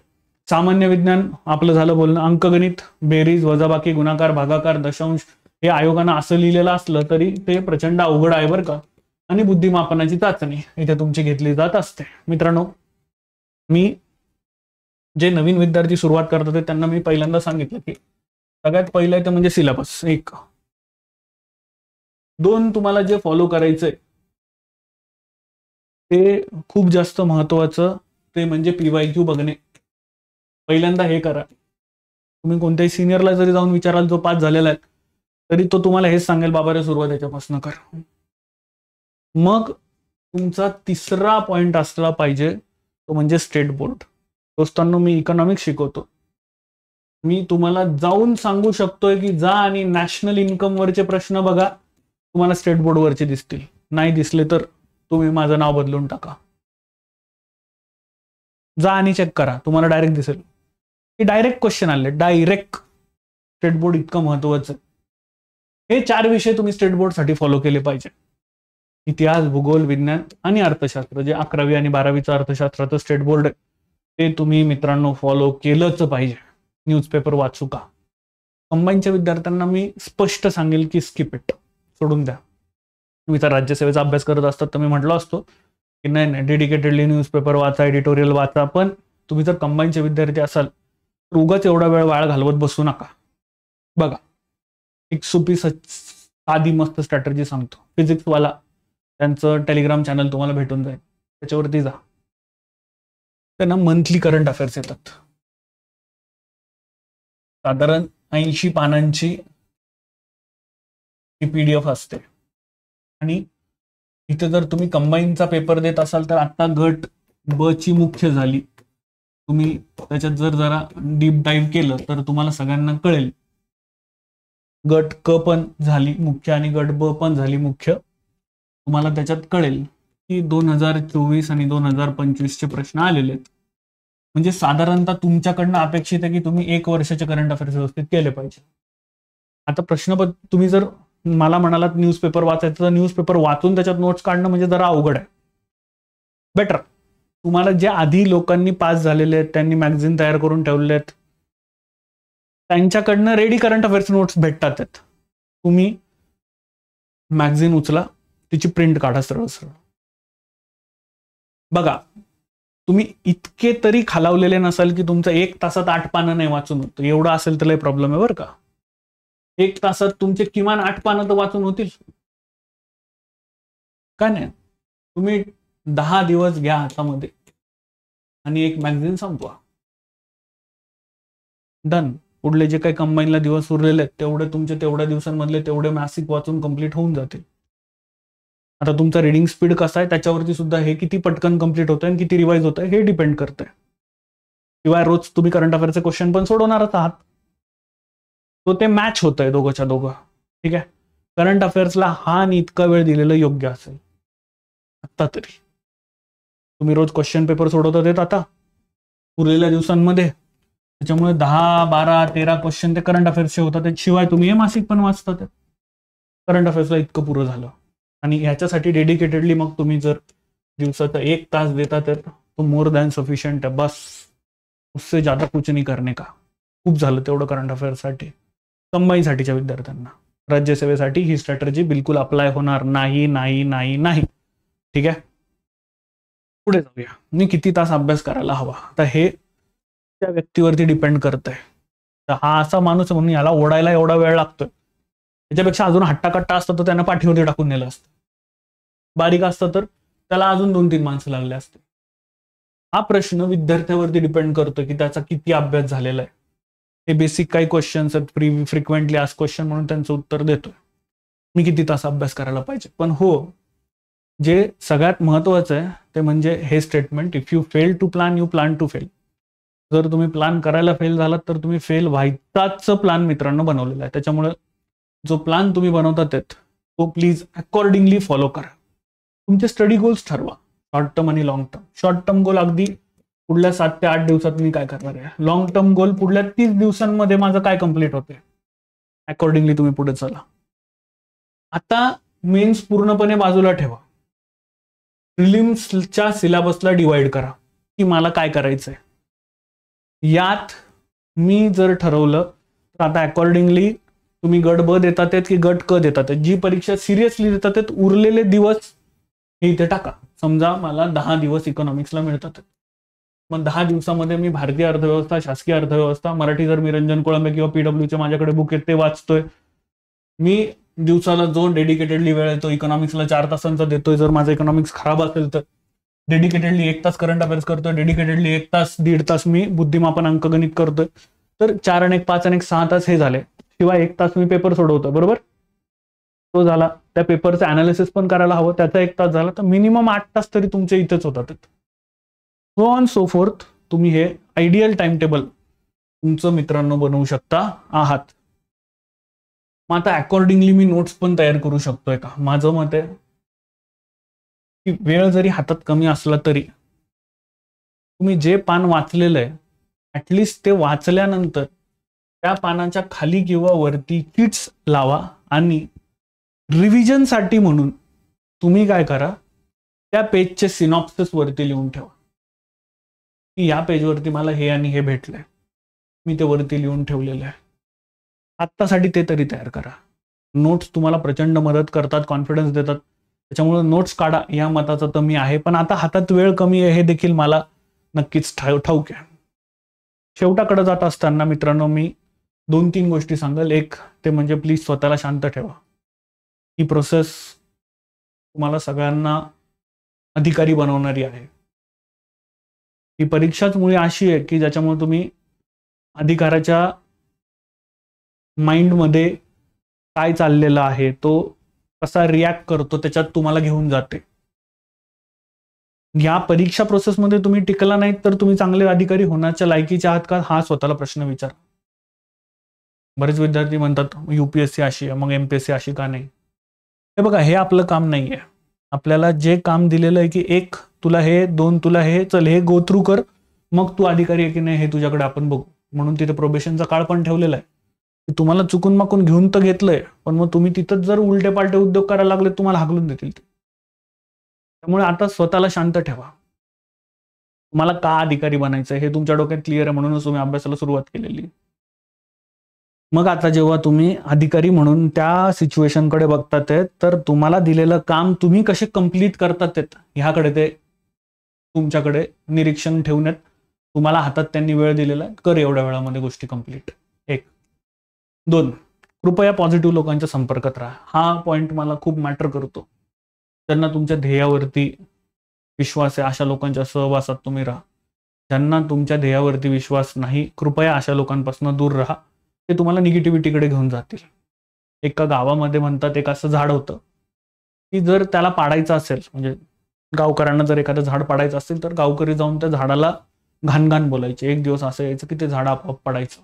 सामान्य विज्ञान आपलं झालं बोलणं. अंकगणित, बेरीज, वजाबाकी, गुणाकार, भागाकार, दशांश, हे आयोगानं असं लिहिलेलं असलं तरी ते प्रचंड अवघड आहे बरं का. आणि बुद्धिमापनाची चाचणी इथे तुमची घेतली जात असते. मित्रांनो, मी जे नवीन विद्यार्थी सुरुवात करतात त्यांना मी पहिल्यांदा सांगितलं की सगळ्यात पहिलं आहे ते म्हणजे सिलेबस. 1. 2, तुम्हाला जे फॉलो करायचंय ते खूप जास्त महत्वाचं ते म्हणजे PYQ बघणे. पहिल्यांदा हे करा. तुम्ही कोणत्याही सिनियरला जरी जाऊन विचाराल जो पास झालेला आहे तरी तो तुम्हाला हेच सांगेल बाबा रे सुरुवात याच्यापासून कर. मग तुमचा तिसरा पॉइंट असला पाहिजे तो म्हणजे स्टेट बोर्ड. दोस्तांनो, मी इकॉनॉमिक्स शिकवतो. मी तुम्हाला जाऊन सांगू शकतोय की जा आणि नॅशनल इन्कम वरचे प्रश्न बघा, तुम्हाला स्टेट बोर्ड वरचे दिसतील. नाही दिसले तर तुम्ही माझं नाव बदलून टाका. जा आणि चेक करा, तुम्हाला डायरेक्ट दिसेल की डायरेक्ट क्वेश्चन आले. डायरेक्ट. स्टेट बोर्ड इतकं महत्वाचं. हे 4 विषय तुम्ही स्टेट बोर्ड साठी फॉलो केले पाहिजे. इतिहास, भूगोल, विज्ञान आणि अर्थशास्त्र. जे 11वी आणि 12वीचं अर्थशास्त्राचं स्टेट बोर्ड आहे ते तुम्ही मित्रांनो फॉलो केलंच पाहिजे. न्यूजपेपर वाचू का? कंबाईनच्या विद्यार्थ्यांना मी स्पष्ट सांगेल की स्किप इट, सोडून द्या. तुम्ही तर राज्यसेवेचा अभ्यास करत असतात तर मी म्हटलं असतो की नाही डेडिकेटेडली न्यूजपेपर वाचा, एडिटोरियल वाचा. पण तुम्ही जर कंबाईनचे विद्यार्थी असाल तर उगाच एवढा वेळ वाया घालवत बसू नका. बघा, एक सोपी साधी मस्त स्ट्रॅटर्जी सांगतो. फिजिक्सवाला त्यांचं टेलिग्राम चॅनल तुम्हाला भेटून जाईल, त्याच्यावरती जा. त्यांना मंथली करंट अफेअर्स येतात. साधारण 80 पानांची PDF असते. आणि इथे जर तुम्ही कंबाईनचा पेपर देत असाल तर आता गट ब ची मुख्य झाली. तुम्ही त्याच्यात जर जरा डीप डाईव्ह केलं तर तुम्हाला सगळ्यांना कळेल. गट क पण झाली मुख्य आणि गट ब पण झाली मुख्य. तुम्हाला त्याच्यात कळेल की 2024 आणि 2025 चे प्रश्न आलेले आहेत. म्हणजे साधारणतः तुमच्याकडनं अपेक्षित आहे की तुम्ही 1 वर्षाचे करंट अफेअर्स व्यवस्थित केले पाहिजे. आता प्रश्न तुम्ही जर मला म्हणालात न्यूजपेपर वाचायचं तर न्यूजपेपर वाचून त्याच्यात नोट्स काढणं म्हणजे जरा अवघड आहे. बेटर तुम्हाला जे आधी लोकांनी पास झालेले आहेत त्यांनी मॅगझिन तयार करून ठेवले आहेत त्यांच्याकडनं रेडी करंट अफेअर्स नोट्स भेटतात. तुम्ही मॅगझिन उचला, तिची प्रिंट काढा सरळ सरळ. बघा, तुम्ही इतके तरी खालावलेले नसाल की तुमचं 1 तासात 8 पानं नाही वाचून होतं. एवढं असेल तर लय प्रॉब्लेम आहे बरं का. 1 तासात तुमचे किमान 8 पानं तर वाचून होतील का नाही? तुम्ही 10 दिवस घ्या हातामध्ये आणि एक मॅगझिन संपवा. डन. पुढले जे काही कंबाईनला दिवस उरलेले आहेत तेवढे तुमचे तेवढ्या दिवसांमधले तेवढे मासिक वाचून कंप्लीट होऊन जातील. आता तुमचा रीडिंग स्पीड कसा आहे त्याच्यावरती सुद्धा हे किती पटकन कंप्लीट होतंय आणि किती रिवाइज होतंय हे डिपेंड करतंय. शिवाय रोज तुम्ही करंट अफेअरचे क्वेश्चन पण सोडवणारच आहात, तो ते मॅच होतंय दोघंच्या दोघं. ठीक आहे. करंट अफेअर्सला हा आणि इतका वेळ दिलेलं योग्य असेल. आता तरी तुम्ही रोज क्वेश्चन पेपर सोडवतात येत आता उरलेल्या दिवसांमध्ये, त्याच्यामुळे 10, 12, 13 क्वेश्चन ते करंट अफेअर्सचे होतात. शिवाय तुम्ही हे मासिक पण वाचतात. करंट अफेअर्सला इतकं पुरं झालं. आणि ह्याच्यासाठी डेडिकेटेडली मग तुम्ही जर दिवसाचा 1 तास देता तर तो मोर दॅन सफिशियंट है. बस उससे ज्यादा कुछ नहीं करने का. खूप झालं तेवढं करंट अफेअर्ससाठी. कंबाईनसाठीच्या विद्यार्थ्यांना. राज्यसेवेसाठी ही स्ट्रॅटर्जी बिलकुल अप्लाय होणार नाही नाही नाही नाही. ठीक आहे. पुढे जाऊया. मी किती तास अभ्यास करायला हवा, आता हे त्या व्यक्तीवरती डिपेंड करतंय. तर हा असा माणूस म्हणून याला ओढायला एवढा वेळ लागतोय, त्याच्यापेक्षा अजून हट्टाकट्टा असतं तर त्यानं पाठीवरती टाकून नेलं असतं. बारीक असतं तर त्याला अजून 2-3 माणसं लागले असते. हा प्रश्न विद्यार्थ्यावरती डिपेंड करतो की त्याचा किती अभ्यास झालेला आहे. हे बेसिक काही क्वेश्चन्स आहेत, फ्रिक्वेंटली आज क्वेश्चन म्हणून त्यांचं उत्तर देतोय. मी किती तास अभ्यास करायला पाहिजे. पण हो, जे सगळ्यात महत्वाचं आहे ते म्हणजे हे statement, if you fail to plan you plan to fail. जर तुम्ही प्लॅन करायला फेल झालात तर तुम्ही फेल व्हायचाच प्लॅन मित्रांनो बनवलेला आहे. त्याच्यामुळे जो प्लॅन तुम्ही बनवतात तो प्लीज अकॉर्डिंगली फॉलो करा. तुमचे स्टडी गोल्स ठरवा, शॉर्ट टर्म आणि long term. Short term goal अगदी पुढल्या 7 ते 8 दिवसात मी काय करणार आहे. लॉंग टर्म गोल पुढल्या 30 दिवसांमध्ये माझं काय कंप्लीट होते. अकॉर्डिंगली तुम्ही पुढे चला. आता मेन्स पूर्णपणे बाजूला ठेवा. प्रिलिम्सच्या सिलेबसला डिवाइड करा की मला काय करायचंय. यात मी जर ठरवलं तर आता अकॉर्डिंगली तुम्ही गट ब देतात की गट क देतात, जी परीक्षा सिरियसली देतात उरलेले दिवस हे इथे टाका. समजा मला 10 दिवस इकॉनॉमिक्सला मिळतात, मग 10 दिवसामध्ये मी भारतीय अर्थव्यवस्था, शासकीय अर्थव्यवस्था, मराठी जर मी रंजन कोळंबे किंवा पीडब्ल्यूचे माझ्याकडे बुक आहेत ते वाचतोय. मी दिवसाला जो डेडिकेटेडली वेळ येतो इकॉनॉमिक्सला 4 तासांचा देतोय. जर माझं इकॉनॉमिक्स खराब असेल तर डेडिकेटेडली 1 तास करंट अफेअर्स करतोय, डेडिकेटेडली 1 तास 1.5 तास मी बुद्धिमापन अंकगणित करतोय. तर 4 आणि 1 5 आणि 6 तास हे झाले. शिवाय 1 तास मी पेपर सोडवतोय, बरोबर, तो झाला. त्या पेपरचं अनालिसिस पण करायला हवं, त्याचा 1 तास झाला. तर मिनिमम 8 तास तरी तुमचे इथेच होतात. सो ऑन सो फोर्थ तुम्ही हे आयडियल टाइम टेबल तुमचं मित्रांनो बनवू शकता आहात. मग आता अकॉर्डिंगली मी नोट्स पण तयार करू शकतोय का? माझं मत आहे की वेळ जरी हातात कमी असला तरी तुम्ही जे पान वाचलेलं आहे ऍटलिस्ट ते वाचल्यानंतर त्या पानाच्या खाली किंवा वरती किट्स लावा आणि रिव्हिजनसाठी म्हणून तुम्ही काय करा, त्या पेजचे सिनॉप्सिस वरती लिहून ठेवा की या पेजवरती मला हे आणि हे भेटलंय, मी ते वरती लिहून ठेवलेलं आहे. आत्तासाठी ते तरी तयार करा. नोट्स तुम्हाला प्रचंड मदत करतात, कॉन्फिडन्स देतात, त्याच्यामुळे नोट्स काढा या मताचा तर मी आहे. पण आता हातात वेळ कमी आहे हे देखील मला नक्कीच ठाऊक आहे. शेवटाकडे जात असताना मित्रांनो मी 2-3 गोष्टी सांगेल. एक ते म्हणजे प्लीज स्वतःला शांत ठेवा. ही प्रोसेस तुम्हाला सगळ्यांना अधिकारी बनवणारी आहे. ही परीक्षाच मुळे अशी आहे की ज्याच्यामुळे तुम्ही अधिकाराच्या माइंडमध्ये काय चाललेलं आहे, तो कसा रिॲक्ट करतो त्याच्यात तुम्हाला घेऊन जाते. या परीक्षा प्रोसेसमध्ये तुम्ही टिकला नाहीत तर तुम्ही चांगले अधिकारी होण्याच्या लायकीचे आहात का, हा स्वतःला प्रश्न विचारा. बरेच विद्यार्थी म्हणतात UPSC अशी आहे मग MPSC अशी का नाही. हे बघा, हे आपलं काम नाहीये. आपल्याला जे काम दिलेलं आहे की 1 तुला हे, 2 तुला हे, चल हे गो थ्रू कर, मग तू अधिकारी आहे की नाही हे तुझ्याकडे आपण बघू. म्हणून तिथे प्रोबेशनचा काळ पण ठेवलेला आहे. तुम्हाला चुकून माकून घेऊन तर घेतलंय, पण मग तुम्ही तिथंच जर उलटे पालटे उद्योग करायला लागले तुम्हाला हाकलून देतील. त्यामुळे आता स्वतःला शांत ठेवा. तुम्हाला का अधिकारी बनायचं हे तुमच्या डोक्यात क्लिअर आहे, म्हणूनच तुम्ही अभ्यासाला सुरुवात केलेली. मग आता जेव्हा तुम्ही अधिकारी म्हणून त्या सिच्युएशनकडे बघतात तर तुम्हाला दिलेलं काम तुम्ही कसे कंप्लीट करतात ह्याकडे ते तुमच्याकडे निरीक्षण ठेवून आहेत. तुम्हाला हातात त्यांनी वेळ दिलेला आहे, कर एवढ्या वेळामध्ये गोष्टी कंप्लीट. 1. 2. कृपया पॉझिटिव्ह लोकांच्या संपर्कात राहा. हा पॉइंट मला खूप मॅटर करतो. ज्यांना तुमच्या ध्येयावरती विश्वास आहे अशा लोकांच्या सहवासात तुम्ही राहा. ज्यांना तुमच्या ध्येयावरती विश्वास नाही, कृपया अशा लोकांपासून दूर राहा. ते तुम्हाला निगेटिव्हिटीकडे घेऊन जातील. एका गावामध्ये म्हणतात एक असं झाड होतं की जर त्याला पाडायचं असेल, म्हणजे गावकऱ्यांना जर एखादं झाड पाडायचं असेल तर गावकरी जाऊन त्या झाडाला घाण बोलायचे. एक दिवस असं यायचं की ते झाड आपोआप पडायचं.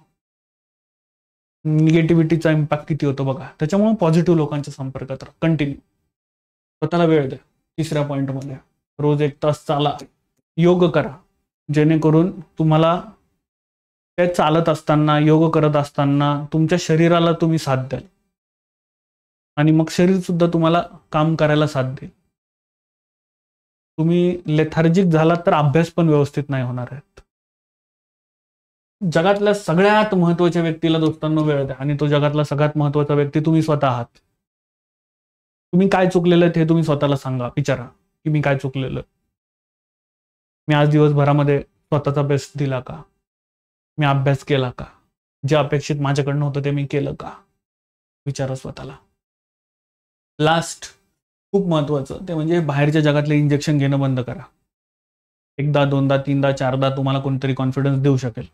निगेटिव्हिटीचा इम्पॅक्ट किती होतो बघा. त्याच्यामुळे पॉझिटिव्ह लोकांच्या संपर्कात राहा. कंटिन्यू स्वतःला वेळ द्या. 3ऱ्या पॉइंटमध्ये रोज 1 तास चाला, योग करा, जेणेकरून तुम्हाला ते चालत असताना, योग करत असताना तुमच्या शरीराला तुम्ही साथ द्याल आणि मग शरीर सुद्धा तुम्हाला काम करायला साथ देईल. तुम्ही लेथार्जिक झालात तर अभ्यास पण व्यवस्थित नाही होणार आहेत. जगातल्या सगळ्यात महत्वाच्या व्यक्तीला दोस्तांनो वेळ द्या आणि तो जगातला सगळ्यात महत्वाचा व्यक्ती तुम्ही स्वतः आहात. तुम्ही काय चुकलेलं आहे हे तुम्ही स्वतःला सांगा, विचारा की मी काय चुकलेलं. मी आज दिवसभरामध्ये स्वतःचा बेस्ट दिला का, मी अभ्यास केला का, जे अपेक्षित माझ्याकडनं होतं ते मी केलं का, विचारा स्वतःला. लास्ट खूप महत्वाचं ते म्हणजे बाहेरच्या जगातले इंजेक्शन घेणं बंद करा. 1दा 2दा 3दा 4दा तुम्हाला कोणतरी कॉन्फिडन्स देऊ शकेल.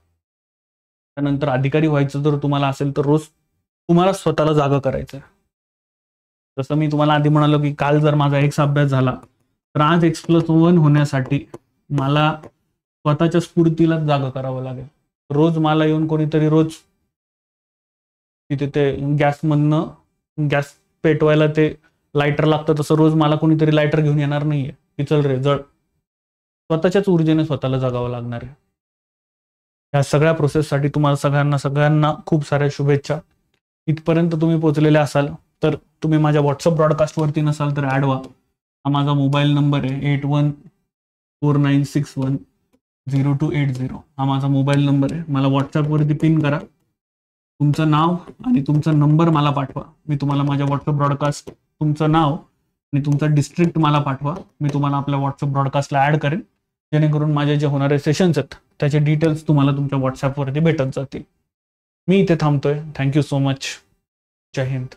त्यानंतर अधिकारी व्हायचं जर तुम्हाला असेल तर रोज तुम्हाला स्वतःला जागा करायचं. जसं मी तुम्हाला आधी म्हणालो की काल जर माझा X अभ्यास झाला तर आज X+1 होण्यासाठी मला स्वतःच्या स्फूर्तीलाच जागा करावं लागेल. रोज मला येऊन कोणीतरी रोज तिथे ते गॅसमधनं गॅस पेटवायला ते लायटर लागतं, तसं रोज मला कोणीतरी लायटर घेऊन येणार नाहीये की चल रे जळ. स्वतःच्याच ऊर्जेने स्वतःला जगावं लागणार आहे. या सगळ्या प्रोसेससाठी तुम्हाला सगळ्यांना खूप साऱ्या शुभेच्छा. इथपर्यंत तुम्ही पोहोचलेले असाल तर तुम्ही माझ्या व्हॉट्सअप ब्रॉडकास्टवरती नसाल तर ॲड व्हा. हा माझा मोबाईल नंबर आहे 8149610280. हा माझा मोबाईल नंबर आहे. मला व्हॉट्सअपवरती पिन करा. तुमचं नाव आणि तुमचा नंबर मला पाठवा. मी तुम्हाला माझ्या व्हॉट्सअप ब्रॉडकास्ट तुमचं नाव आणि तुमचा डिस्ट्रिक्ट मला पाठवा. मी तुम्हाला आपल्या व्हॉट्सअप ब्रॉडकास्टला ॲड करेन, जेणेकरून माझे जे होणारे सेशन्स आहेत त्याचे डिटेल्स तुम्हाला तुमच्या व्हॉट्सॲपवरती भेटत जातील. मी इथे थांबतोय. Thank you so much. जय हिंद.